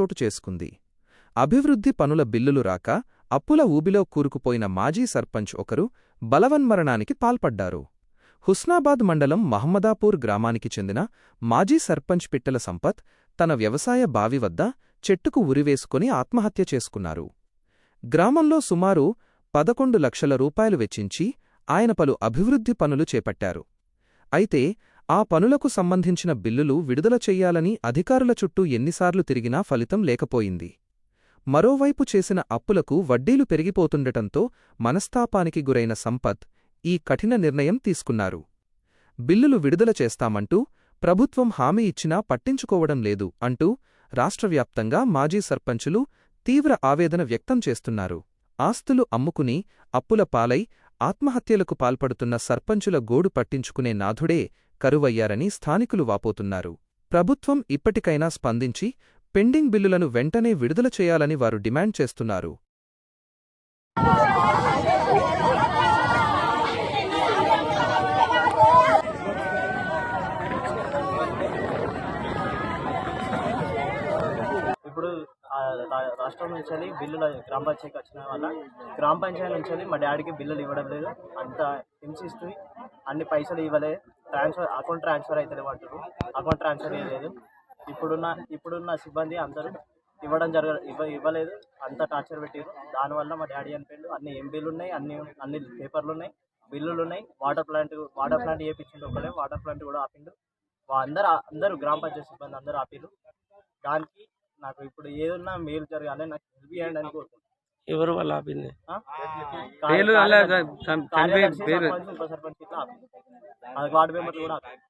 చోటు చేసుకుంది. అభివృద్ధి పనుల బిల్లులు రాక అప్పుల ఊబిలో కూరుకుపోయిన మాజీ సర్పంచ్ ఒకరు బలవన్మరణానికి పాల్పడ్డారు. హుస్నాబాద్ మండలం మహమ్మదాపూర్ గ్రామానికి చెందిన మాజీ సర్పంచ్ పిట్టల సంపత్ తన వ్యవసాయ బావి వద్ద చెట్టుకు ఉరివేసుకుని ఆత్మహత్య చేసుకున్నారు. గ్రామంలో సుమారు 11 లక్షల రూపాయలు వెచ్చించి ఆయన పలు అభివృద్ధి పనులు చేపట్టారు. అయితే ఆ పనులకు సంబంధించిన బిల్లులు విడుదల చెయ్యాలని అధికారుల చుట్టూ ఎన్నిసార్లు తిరిగినా ఫలితం లేకపోయింది. మరోవైపు చేసిన అప్పులకు వడ్డీలు పెరిగిపోతుండటంతో మనస్తాపానికి గురైన సంపత్ ఈ కఠిన నిర్ణయం తీసుకున్నారు. బిల్లులు విడుదల చేస్తామంటూ ప్రభుత్వం హామీ ఇచ్చినా పట్టించుకోవడం లేదు అంటూ రాష్ట్రవ్యాప్తంగా మాజీ సర్పంచులు తీవ్ర ఆవేదన వ్యక్తం చేస్తున్నారు. ఆస్తులు అమ్ముకుని అప్పుల పాలై ఆత్మహత్యలకు పాల్పడుతున్న సర్పంచుల గోడు పట్టించుకునే నాథుడే కరువయ్యారని స్థానికులు వాపోతున్నారు. ప్రభుత్వం ఇప్పటికైనా స్పందించి పెండింగ్ బిల్లులను వెంటనే విడుదల చేయాలని వారు డిమాండ్ చేస్తున్నారు. ఇప్పుడు రాష్ట్రం నుంచి బిల్లులు గ్రామ పంచాయతీకి వచ్చిన వల్ల గ్రామ పంచాయతీ నుంచి మా డాడీకి బిల్లులు ఇవ్వడం లేదు. అంత హింసిస్తూ అన్ని పైసలు ఇవ్వలేదు. అకౌంట్ ట్రాన్స్ఫర్ అయితే అంటారు. అకౌంట్ ట్రాన్స్ఫర్ ఇవ్వలేదు. ఇప్పుడున్న సిబ్బంది అందరూ ఇవ్వలేదు. అంతా టార్చర్ పెట్టారు. దానివల్ల మా డాడీ అనిపోయిండు. అన్ని ఎంపీలు ఉన్నాయి, అన్ని పేపర్లు ఉన్నాయి, బిల్లులు ఉన్నాయి. వాటర్ ప్లాంట్ చేయించిండు. ఒకటే వాటర్ ప్లాంట్ కూడా ఆపిండు. అందరూ గ్రామ పంచాయతీ సిబ్బంది అందరూ ఆపిరు. దానికి నాకు ఇప్పుడు ఏదన్నా మేలు జరగాలి, నాకు హెల్ప్ చేయండి అని కోరుకుంటున్నాను. ఎవరు వాళ్ళు ఆపింది? ఉప సర్పంచ్ ఇట్లా ఆపింది. అది వార్డు మెంబర్లు కూడా ఆపింది.